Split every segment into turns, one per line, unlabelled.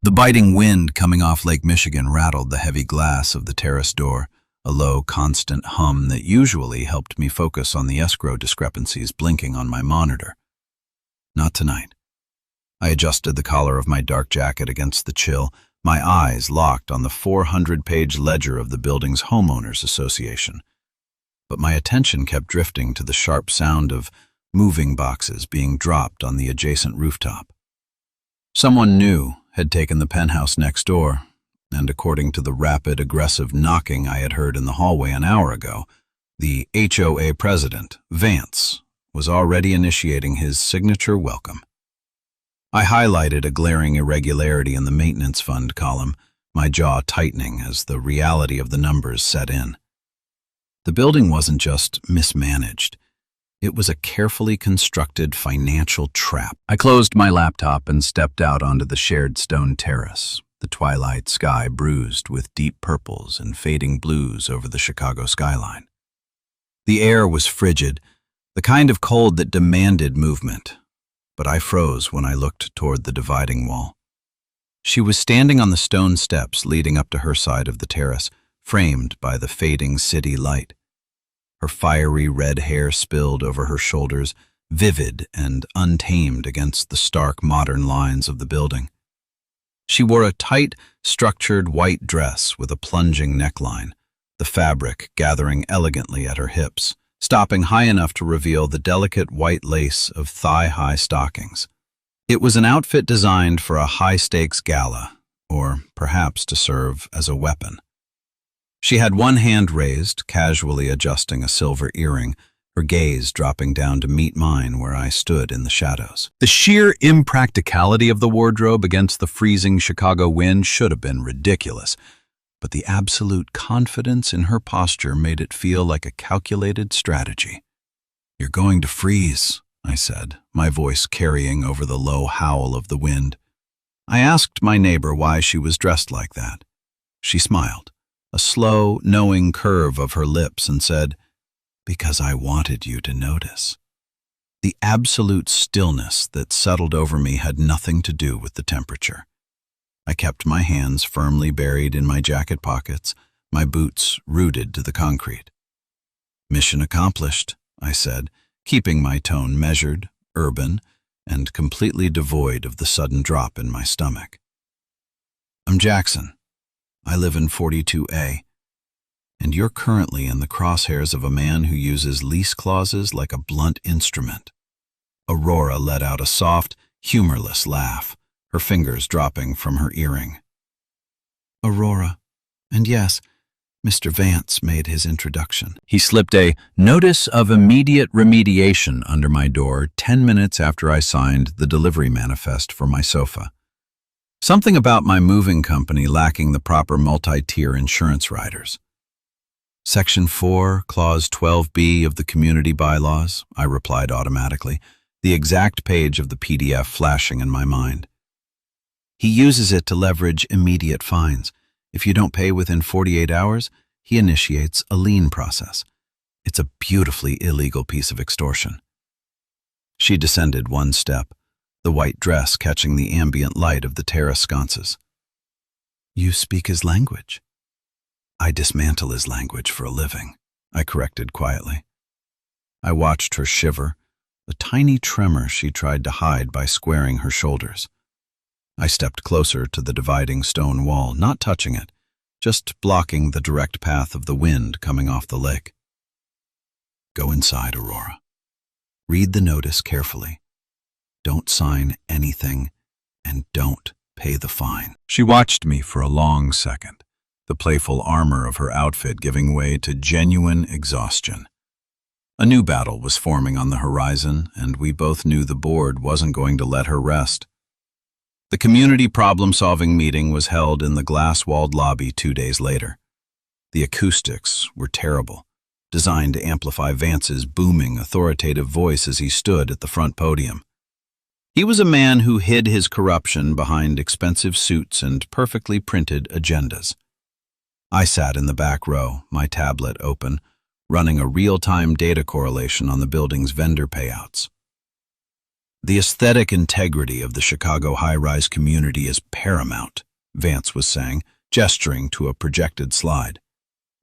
The biting wind coming off Lake Michigan rattled the heavy glass of the terrace door, a low, constant hum that usually helped me focus on the escrow discrepancies blinking on my monitor. Not tonight. I adjusted the collar of my dark jacket against the chill, my eyes locked on the 400-page ledger of the building's homeowners association. But my attention kept drifting to the sharp sound of moving boxes being dropped on the adjacent rooftop. Someone new had taken the penthouse next door, and according to the rapid, aggressive knocking I had heard in the hallway an hour ago, the HOA president, Vance, was already initiating his signature welcome. I highlighted a glaring irregularity in the maintenance fund column, my jaw tightening as the reality of the numbers set in. The building wasn't just mismanaged. It was a carefully constructed financial trap. I closed my laptop and stepped out onto the shared stone terrace, the twilight sky bruised with deep purples and fading blues over the Chicago skyline. The air was frigid, the kind of cold that demanded movement, but I froze when I looked toward the dividing wall. She was standing on the stone steps leading up to her side of the terrace, framed by the fading city light. Her fiery red hair spilled over her shoulders, vivid and untamed against the stark modern lines of the building. She wore a tight, structured white dress with a plunging neckline, the fabric gathering elegantly at her hips, stopping high enough to reveal the delicate white lace of thigh-high stockings. It was an outfit designed for a high-stakes gala, or perhaps to serve as a weapon. She had one hand raised, casually adjusting a silver earring, her gaze dropping down to meet mine where I stood in the shadows. The sheer impracticality of the wardrobe against the freezing Chicago wind should have been ridiculous, but the absolute confidence in her posture made it feel like a calculated strategy. "You're going to freeze," I said, my voice carrying over the low howl of the wind. I asked my neighbor why she was dressed like that. She smiled, a slow, knowing curve of her lips, and said, "Because I wanted you to notice." The absolute stillness that settled over me had nothing to do with the temperature. I kept my hands firmly buried in my jacket pockets, my boots rooted to the concrete. "Mission accomplished," I said, keeping my tone measured, urban, and completely devoid of the sudden drop in my stomach. "I'm Jackson. I live in 42A, and you're currently in the crosshairs of a man who uses lease clauses like a blunt instrument." Aurora let out a soft, humorless laugh, her fingers dropping from her earring. "Aurora, and yes, Mr. Vance made his introduction." He slipped a notice of immediate remediation under my door 10 minutes after I signed the delivery manifest for my sofa. Something about my moving company lacking the proper multi-tier insurance riders. "Section 4, Clause 12B of the Community Bylaws," I replied automatically, the exact page of the PDF flashing in my mind. "He uses it to leverage immediate fines. If you don't pay within 48 hours, he initiates a lien process. It's a beautifully illegal piece of extortion." She descended one step, the white dress catching the ambient light of the terrace sconces. "You speak his language." "I dismantle his language for a living," I corrected quietly. I watched her shiver, a tiny tremor she tried to hide by squaring her shoulders. I stepped closer to the dividing stone wall, not touching it, just blocking the direct path of the wind coming off the lake. "Go inside, Aurora. Read the notice carefully. Don't sign anything, and don't pay the fine." She watched me for a long second, the playful armor of her outfit giving way to genuine exhaustion. A new battle was forming on the horizon, and we both knew the board wasn't going to let her rest. The community problem-solving meeting was held in the glass-walled lobby 2 days later. The acoustics were terrible, designed to amplify Vance's booming, authoritative voice as he stood at the front podium. He was a man who hid his corruption behind expensive suits and perfectly printed agendas. I sat in the back row, my tablet open, running a real-time data correlation on the building's vendor payouts. The aesthetic integrity of the Chicago high-rise community is paramount, Vance was saying, gesturing to a projected slide,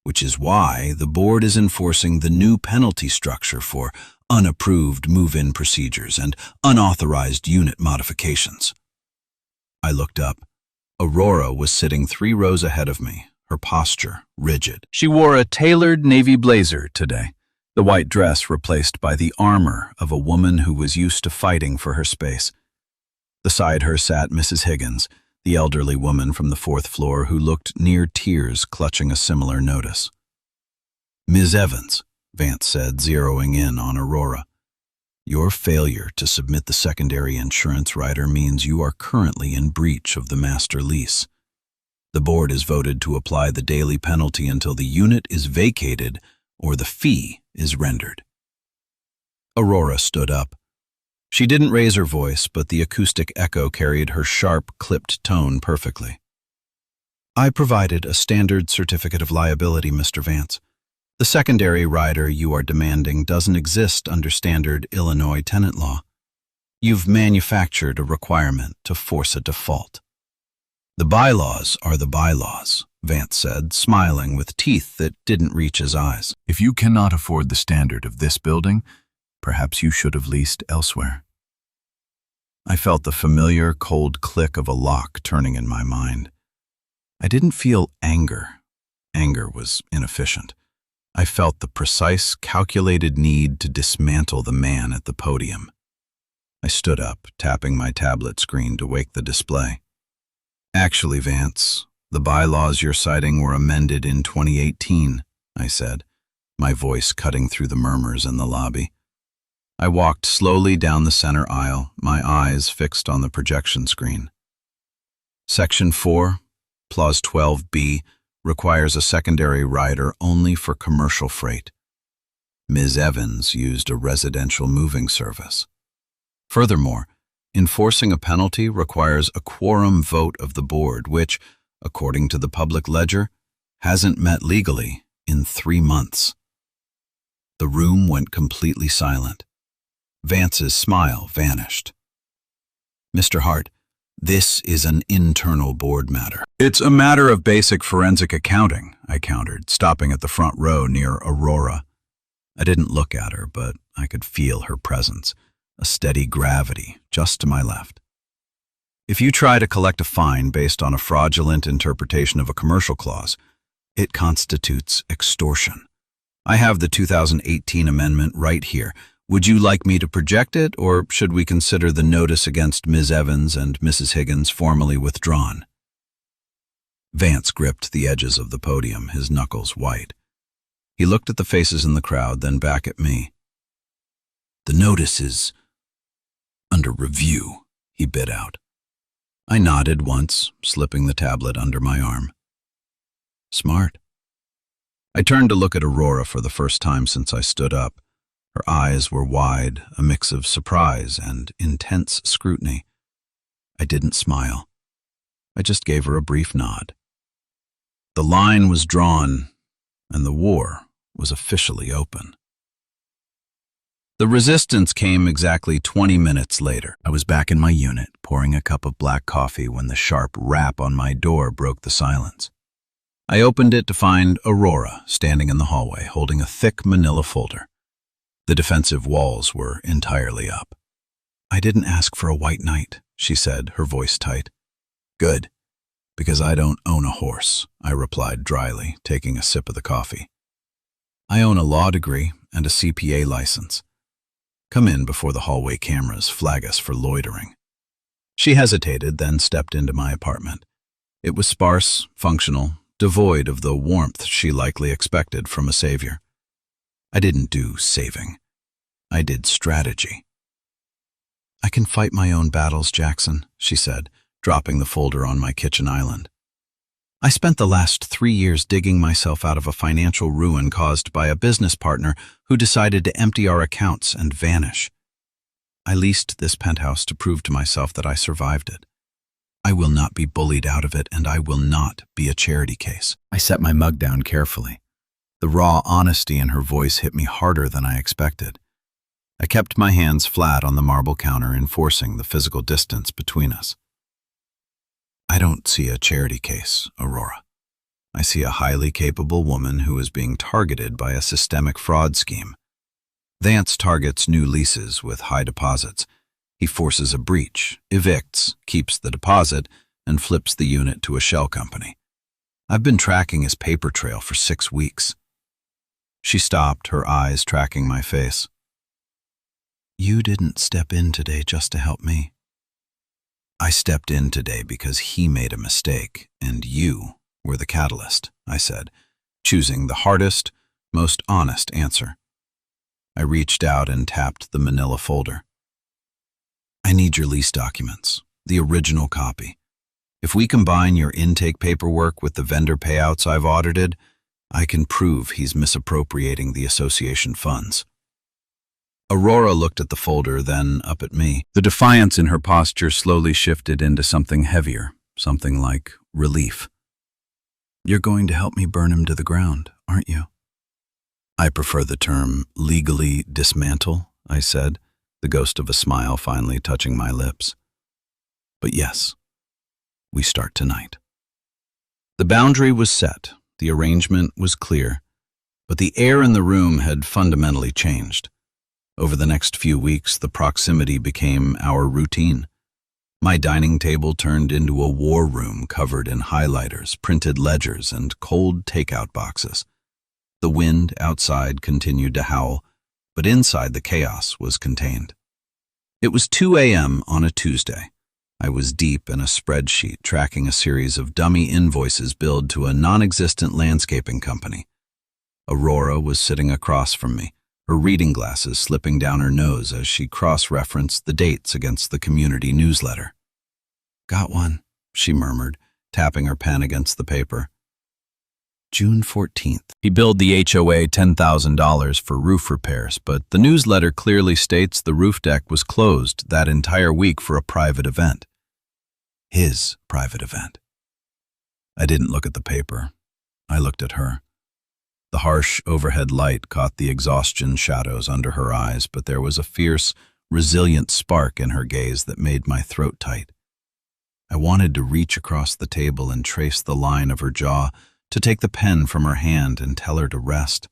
which is why the board is enforcing the new penalty structure for unapproved move-in procedures and unauthorized unit modifications. I looked up. Aurora was sitting 3 rows ahead of me, her posture rigid. She wore a tailored navy blazer today, the white dress replaced by the armor of a woman who was used to fighting for her space. Beside her sat Mrs. Higgins, the elderly woman from the 4th floor who looked near tears clutching a similar notice. "Ms. Evans," Vance said, zeroing in on Aurora, "your failure to submit the secondary insurance rider means you are currently in breach of the master lease. The board has voted to apply the daily penalty until the unit is vacated or the fee is rendered." Aurora stood up. She didn't raise her voice, but the acoustic echo carried her sharp, clipped tone perfectly. "I provided a standard certificate of liability, Mr. Vance. The secondary rider you are demanding doesn't exist under standard Illinois tenant law. You've manufactured a requirement to force a default." "The bylaws are the bylaws," Vance said, smiling with teeth that didn't reach his eyes. "If you cannot afford the standard of this building, perhaps you should have leased elsewhere." I felt the familiar, cold click of a lock turning in my mind. I didn't feel anger. Anger was inefficient. I felt the precise, calculated need to dismantle the man at the podium. I stood up, tapping my tablet screen to wake the display. "Actually, Vance, the bylaws you're citing were amended in 2018, I said, my voice cutting through the murmurs in the lobby. I walked slowly down the center aisle, my eyes fixed on the projection screen. Section 4, Clause 12B, requires a secondary rider only for commercial freight. Ms. Evans used a residential moving service. Furthermore, enforcing a penalty requires a quorum vote of the board, which, according to the public ledger, hasn't met legally in 3 months. The room went completely silent. Vance's smile vanished. "Mr. Hart, this is an internal board matter." "It's a matter of basic forensic accounting," I countered, stopping at the front row near Aurora. I didn't look at her, but I could feel her presence, a steady gravity just to my left. "If you try to collect a fine based on a fraudulent interpretation of a commercial clause, it constitutes extortion. I have the 2018 amendment right here. Would you like me to project it, or should we consider the notice against Ms. Evans and Mrs. Higgins formally withdrawn?" Vance gripped the edges of the podium, his knuckles white. He looked at the faces in the crowd, then back at me. "The notice is under review," he bit out. I nodded once, slipping the tablet under my arm. "Smart." I turned to look at Aurora for the first time since I stood up. Her eyes were wide, a mix of surprise and intense scrutiny. I didn't smile. I just gave her a brief nod. The line was drawn, and the war was officially open. The resistance came exactly 20 minutes later. I was back in my unit, pouring a cup of black coffee when the sharp rap on my door broke the silence. I opened it to find Aurora standing in the hallway, holding a thick manila folder. The defensive walls were entirely up. "I didn't ask for a white knight," she said, her voice tight. "Good, because I don't own a horse," I replied dryly, taking a sip of the coffee. "I own a law degree and a CPA license. Come in before the hallway cameras flag us for loitering." She hesitated, then stepped into my apartment. It was sparse, functional, devoid of the warmth she likely expected from a savior. I didn't do saving. I did strategy. "I can fight my own battles, Jackson," she said, dropping the folder on my kitchen island. "I spent the last 3 years digging myself out of a financial ruin caused by a business partner who decided to empty our accounts and vanish. I leased this penthouse to prove to myself that I survived it. I will not be bullied out of it, and I will not be a charity case." I set my mug down carefully. The raw honesty in her voice hit me harder than I expected. I kept my hands flat on the marble counter, enforcing the physical distance between us. I don't see a charity case, Aurora. I see a highly capable woman who is being targeted by a systemic fraud scheme. Vance targets new leases with high deposits. He forces a breach, evicts, keeps the deposit, and flips the unit to a shell company. I've been tracking his paper trail for 6 weeks. She stopped, her eyes tracking my face. You didn't step in today just to help me. I stepped in today because he made a mistake, and you were the catalyst, I said, choosing the hardest, most honest answer. I reached out and tapped the manila folder. I need your lease documents, the original copy. If we combine your intake paperwork with the vendor payouts I've audited, I can prove he's misappropriating the association funds. Aurora looked at the folder, then up at me. The defiance in her posture slowly shifted into something heavier, something like relief. You're going to help me burn him to the ground, aren't you? I prefer the term legally dismantle, I said, the ghost of a smile finally touching my lips. But yes, we start tonight. The boundary was set, the arrangement was clear, but the air in the room had fundamentally changed. Over the next few weeks, the proximity became our routine. My dining table turned into a war room covered in highlighters, printed ledgers, and cold takeout boxes. The wind outside continued to howl, but inside the chaos was contained. It was 2 a.m. on a Tuesday. I was deep in a spreadsheet tracking a series of dummy invoices billed to a non-existent landscaping company. Aurora was sitting across from me, her reading glasses slipping down her nose as she cross-referenced the dates against the community newsletter. Got one, she murmured, tapping her pen against the paper. June 14th. He billed the HOA $10,000 for roof repairs, but the newsletter clearly states the roof deck was closed that entire week for a private event. His private event. I didn't look at the paper. I looked at her. The harsh overhead light caught the exhaustion shadows under her eyes, but there was a fierce, resilient spark in her gaze that made my throat tight. I wanted to reach across the table and trace the line of her jaw, to take the pen from her hand and tell her to rest.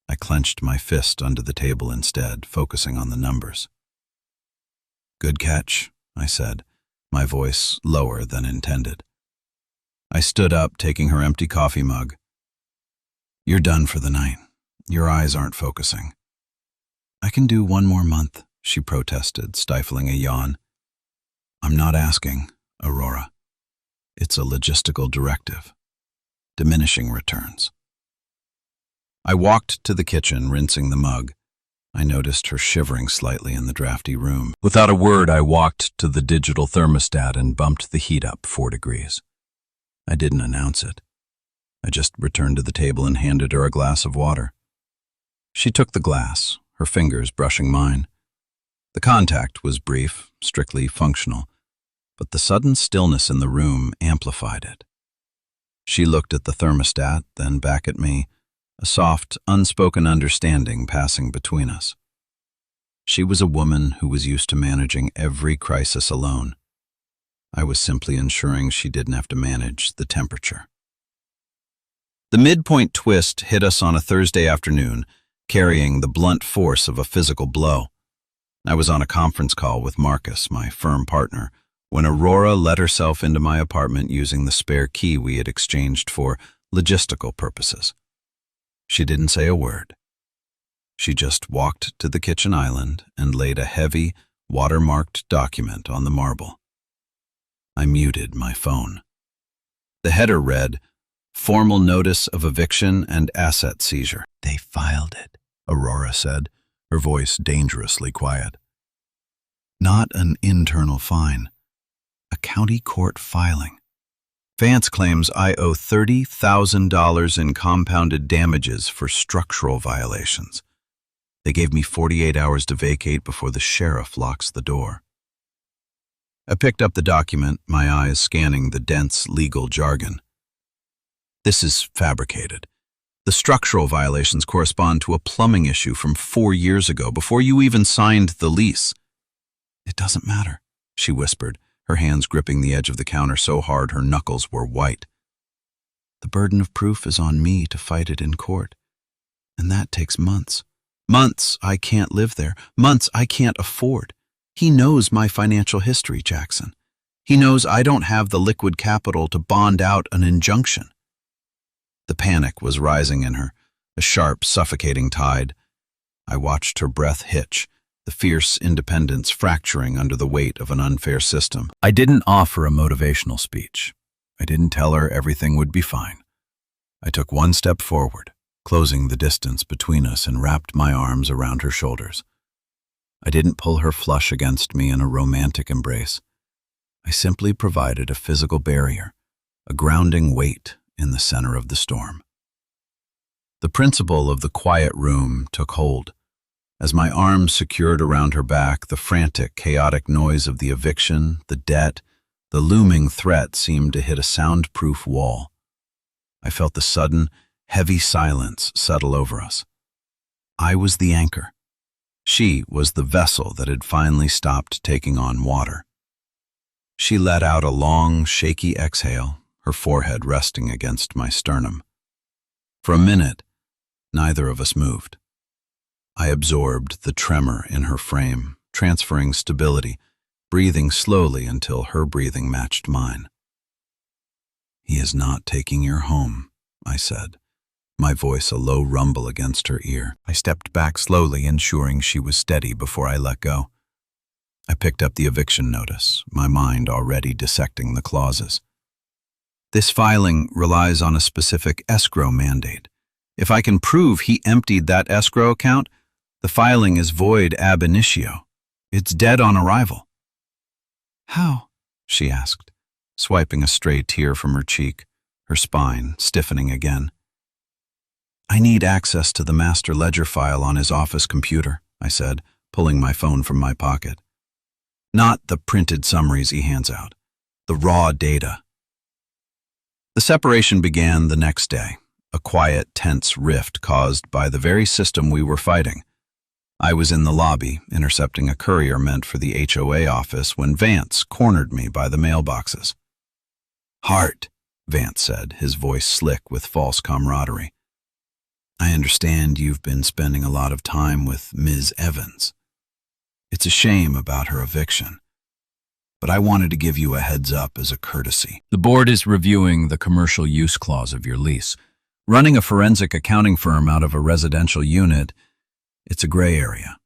I clenched my fist under the table instead, focusing on the numbers. Good catch, I said, my voice lower than intended. I stood up, taking her empty coffee mug. You're done for the night. Your eyes aren't focusing. I can do 1 more month, she protested, stifling a yawn. I'm not asking, Aurora. It's a logistical directive. Diminishing returns. I walked to the kitchen, rinsing the mug. I noticed her shivering slightly in the drafty room. Without a word, I walked to the digital thermostat and bumped the heat up 4 degrees. I didn't announce it. I just returned to the table and handed her a glass of water. She took the glass, her fingers brushing mine. The contact was brief, strictly functional, but the sudden stillness in the room amplified it. She looked at the thermostat, then back at me, a soft, unspoken understanding passing between us. She was a woman who was used to managing every crisis alone. I was simply ensuring she didn't have to manage the temperature. The midpoint twist hit us on a Thursday afternoon, carrying the blunt force of a physical blow. I was on a conference call with Marcus, my firm partner, when Aurora let herself into my apartment using the spare key we had exchanged for logistical purposes. She didn't say a word. She just walked to the kitchen island and laid a heavy, watermarked document on the marble. I muted my phone. The header read, Formal Notice of Eviction and Asset Seizure. They filed it, Aurora said, her voice dangerously quiet. Not an internal fine. A county court filing. Vance claims I owe $30,000 in compounded damages for structural violations. They gave me 48 hours to vacate before the sheriff locks the door. I picked up the document, my eyes scanning the dense legal jargon. This is fabricated. The structural violations correspond to a plumbing issue from 4 years ago, before you even signed the lease. It doesn't matter, she whispered, her hands gripping the edge of the counter so hard her knuckles were white. The burden of proof is on me to fight it in court, and that takes months. Months I can't live there, months I can't afford. He knows my financial history, Jackson. He knows I don't have the liquid capital to bond out an injunction. The panic was rising in her, a sharp, suffocating tide. I watched her breath hitch, the fierce independence fracturing under the weight of an unfair system. I didn't offer a motivational speech. I didn't tell her everything would be fine. I took one step forward, closing the distance between us, and wrapped my arms around her shoulders. I didn't pull her flush against me in a romantic embrace. I simply provided a physical barrier, a grounding weight in the center of the storm. The principle of the quiet room took hold. As my arms secured around her back, the frantic, chaotic noise of the eviction, the debt, the looming threat seemed to hit a soundproof wall. I felt the sudden, heavy silence settle over us. I was the anchor. She was the vessel that had finally stopped taking on water. She let out a long, shaky exhale, her forehead resting against my sternum. For a minute, neither of us moved. I absorbed the tremor in her frame, transferring stability, breathing slowly until her breathing matched mine. "He is not taking your home," I said, my voice a low rumble against her ear. I stepped back slowly, ensuring she was steady before I let go. I picked up the eviction notice, my mind already dissecting the clauses. This filing relies on a specific escrow mandate. If I can prove he emptied that escrow account, the filing is void ab initio. It's dead on arrival. "How?" she asked, swiping a stray tear from her cheek, her spine stiffening again. "I need access to the master ledger file on his office computer," I said, pulling my phone from my pocket. "Not the printed summaries he hands out, the raw data." The separation began the next day, a quiet, tense rift caused by the very system we were fighting. I was in the lobby, intercepting a courier meant for the HOA office, when Vance cornered me by the mailboxes. "Hart," Vance said, his voice slick with false camaraderie. "I understand you've been spending a lot of time with Ms. Evans. It's a shame about her eviction, but I wanted to give you a heads up as a courtesy. The board is reviewing the commercial use clause of your lease. Running a forensic accounting firm out of a residential unit, it's a gray area.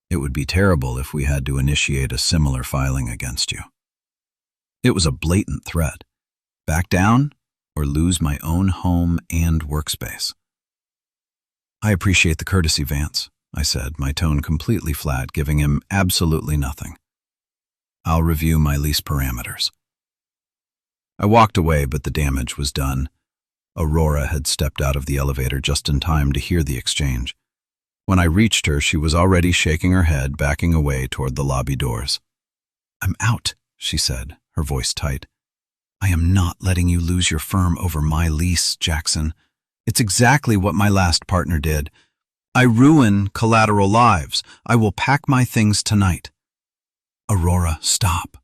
It would be terrible if we had to initiate a similar filing against you." It was a blatant threat. Back down or lose my own home and workspace. "I appreciate the courtesy, Vance," I said, my tone completely flat, giving him absolutely nothing. "I'll review my lease parameters." I walked away, but the damage was done. Aurora had stepped out of the elevator just in time to hear the exchange. When I reached her, she was already shaking her head, backing away toward the lobby doors. "I'm out," she said, her voice tight. "I am not letting you lose your firm over my lease, Jackson. It's exactly what my last partner did. I ruin collateral lives. I will pack my things tonight." "Aurora, stop."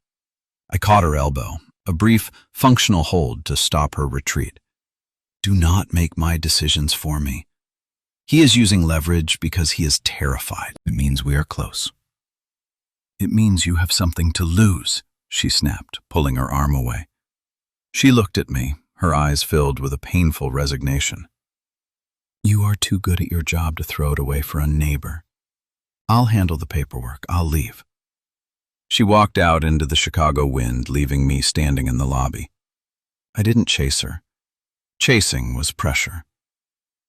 I caught her elbow, a brief, functional hold to stop her retreat. "Do not make my decisions for me. He is using leverage because he is terrified. It means we are close." "It means you have something to lose," she snapped, pulling her arm away. She looked at me, her eyes filled with a painful resignation. "You are too good at your job to throw it away for a neighbor. I'll handle the paperwork. I'll leave." She walked out into the Chicago wind, leaving me standing in the lobby. I didn't chase her. Chasing was pressure.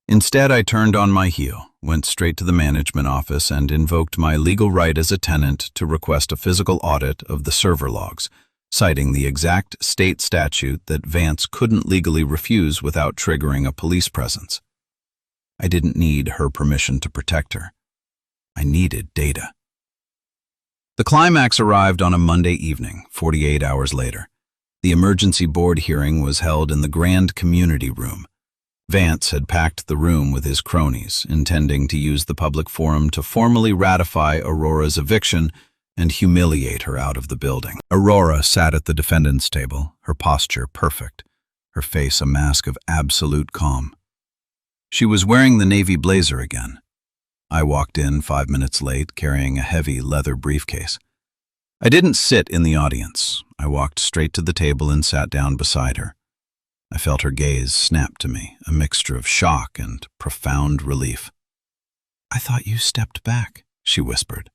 Instead, I turned on my heel, went straight to the management office, and invoked my legal right as a tenant to request a physical audit of the server logs, citing the exact state statute that Vance couldn't legally refuse without triggering a police presence. I didn't need her permission to protect her. I needed data. The climax arrived on a Monday evening, 48 hours later. The emergency board hearing was held in the Grand Community Room. Vance had packed the room with his cronies, intending to use the public forum to formally ratify Aurora's eviction and humiliate her out of the building. Aurora sat at the defendant's table, her posture perfect, her face a mask of absolute calm. She was wearing the navy blazer again. I walked in 5 minutes late, carrying a heavy leather briefcase. I didn't sit in the audience. I walked straight to the table and sat down beside her. I felt her gaze snap to me, a mixture of shock and profound relief. "I thought you stepped back," she whispered.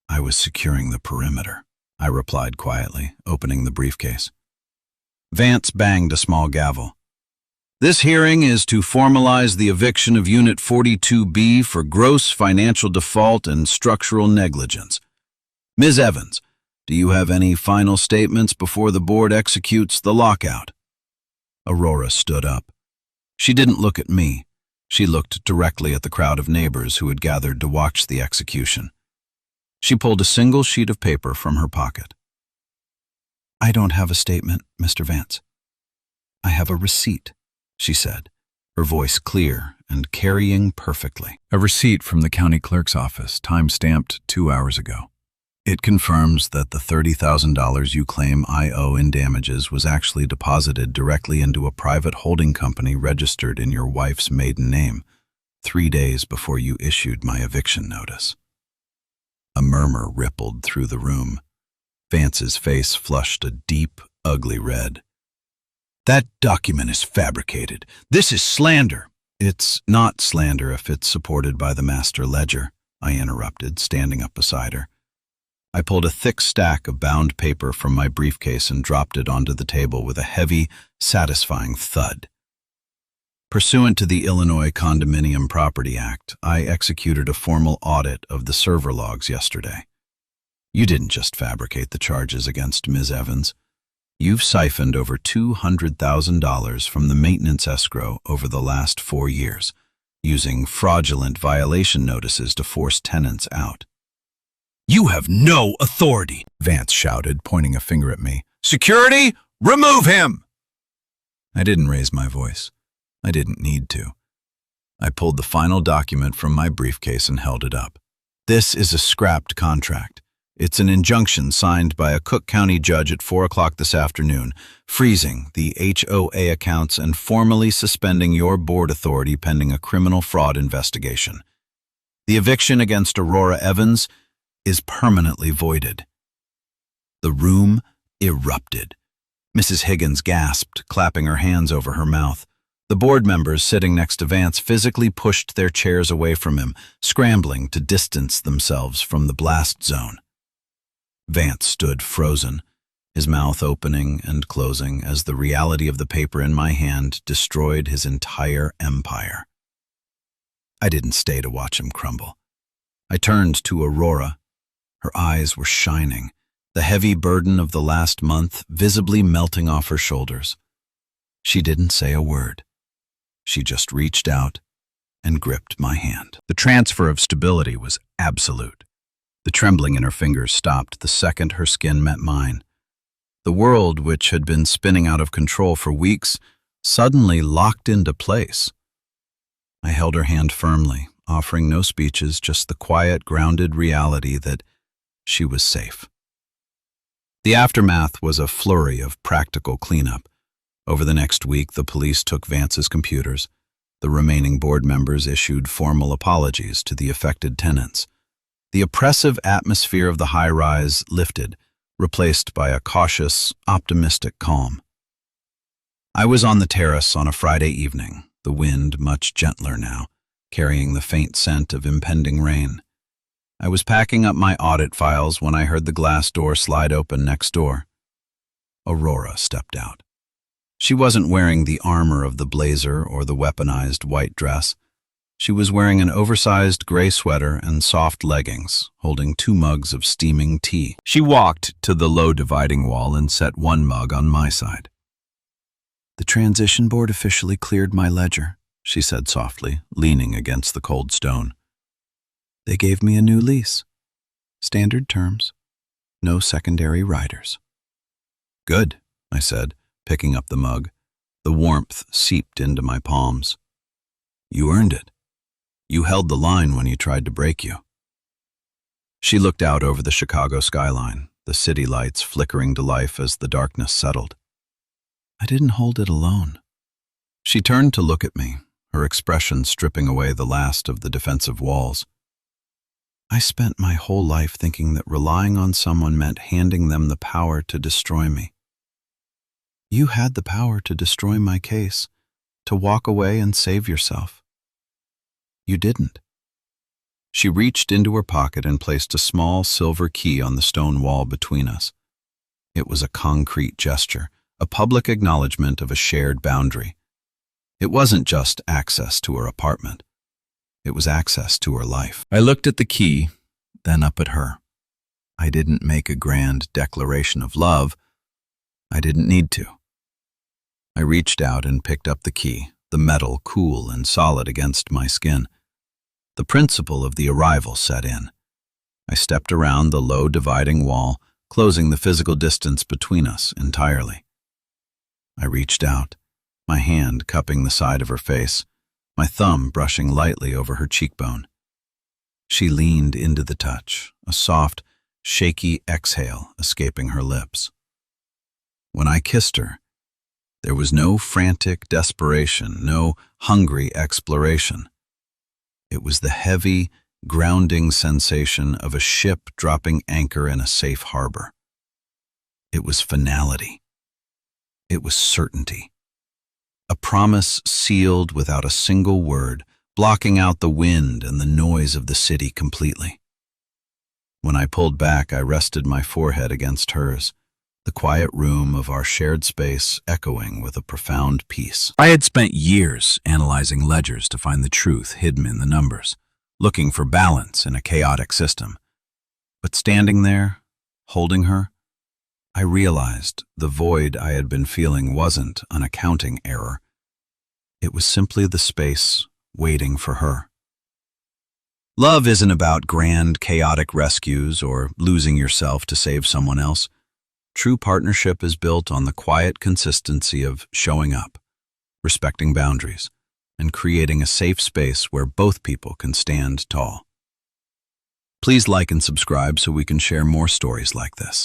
"I was securing the perimeter," I replied quietly, opening the briefcase. Vance banged a small gavel. "This hearing is to formalize the eviction of Unit 42B for gross financial default and structural negligence. Ms. Evans, do you have any final statements before the board executes the lockout?" Aurora stood up. She didn't look at me. She looked directly at the crowd of neighbors who had gathered to watch the execution. She pulled a single sheet of paper from her pocket. "I don't have a statement, Mr. Vance. I have a receipt," she said, her voice clear and carrying perfectly. "A receipt from the county clerk's office, time-stamped 2 hours ago. It confirms that the $30,000 you claim I owe in damages was actually deposited directly into a private holding company registered in your wife's maiden name 3 days before you issued my eviction notice." A murmur rippled through the room. Vance's face flushed a deep, ugly red. "That document is fabricated. This is slander." "It's not slander if it's supported by the master ledger," I interrupted, standing up beside her. I pulled a thick stack of bound paper from my briefcase and dropped it onto the table with a heavy, satisfying thud. Pursuant to the Illinois Condominium Property Act, I executed a formal audit of the server logs yesterday. You didn't just fabricate the charges against Ms. Evans. You've siphoned over $200,000 from the maintenance escrow over the last 4 years, using fraudulent violation notices to force tenants out. "You have no authority," Vance shouted, pointing a finger at me. "Security, remove him!" I didn't raise my voice. I didn't need to. I pulled the final document from my briefcase and held it up. This is a scrapped contract. It's an injunction signed by a Cook County judge at 4 o'clock this afternoon, freezing the HOA accounts and formally suspending your board authority pending a criminal fraud investigation. The eviction against Aurora Evans is permanently voided. The room erupted. Mrs. Higgins gasped, clapping her hands over her mouth. The board members sitting next to Vance physically pushed their chairs away from him, scrambling to distance themselves from the blast zone. Vance stood frozen, his mouth opening and closing as the reality of the paper in my hand destroyed his entire empire. I didn't stay to watch him crumble. I turned to Aurora. Her eyes were shining, the heavy burden of the last month visibly melting off her shoulders. She didn't say a word. She just reached out and gripped my hand. The transfer of stability was absolute. The trembling in her fingers stopped the second her skin met mine. The world, which had been spinning out of control for weeks, suddenly locked into place. I held her hand firmly, offering no speeches, just the quiet, grounded reality that she was safe. The aftermath was a flurry of practical cleanup. Over the next week, the police took Vance's computers. The remaining board members issued formal apologies to the affected tenants. The oppressive atmosphere of the high-rise lifted, replaced by a cautious, optimistic calm. I was on the terrace on a Friday evening, the wind much gentler now, carrying the faint scent of impending rain. I was packing up my audit files when I heard the glass door slide open next door. Aurora stepped out. She wasn't wearing the armor of the blazer or the weaponized white dress. She was wearing an oversized gray sweater and soft leggings, holding 2 mugs of steaming tea. She walked to the low dividing wall and set 1 mug on my side. "The transition board officially cleared my ledger," she said softly, leaning against the cold stone. "They gave me a new lease. Standard terms. No secondary riders." "Good," I said, picking up the mug. The warmth seeped into my palms. You earned it. You held the line when he tried to break you. She looked out over the Chicago skyline, the city lights flickering to life as the darkness settled. I didn't hold it alone. She turned to look at me, her expression stripping away the last of the defensive walls. I spent my whole life thinking that relying on someone meant handing them the power to destroy me. You had the power to destroy my case, to walk away and save yourself. You didn't. She reached into her pocket and placed a small silver key on the stone wall between us. It was a concrete gesture, a public acknowledgement of a shared boundary. It wasn't just access to her apartment. It was access to her life. I looked at the key, then up at her. I didn't make a grand declaration of love. I didn't need to. I reached out and picked up the key, the metal cool and solid against my skin. The principle of the arrival set in. I stepped around the low dividing wall, closing the physical distance between us entirely. I reached out, my hand cupping the side of her face, my thumb brushing lightly over her cheekbone. She leaned into the touch, a soft, shaky exhale escaping her lips. When I kissed her, there was no frantic desperation, no hungry exploration. It was the heavy, grounding sensation of a ship dropping anchor in a safe harbor. It was finality. It was certainty. A promise sealed without a single word, blocking out the wind and the noise of the city completely. When I pulled back, I rested my forehead against hers, the quiet room of our shared space echoing with a profound peace. I had spent years analyzing ledgers to find the truth hidden in the numbers, looking for balance in a chaotic system. But standing there, holding her, I realized the void I had been feeling wasn't an accounting error. It was simply the space waiting for her. Love isn't about grand, chaotic rescues or losing yourself to save someone else. True partnership is built on the quiet consistency of showing up, respecting boundaries, and creating a safe space where both people can stand tall. Please like and subscribe so we can share more stories like this.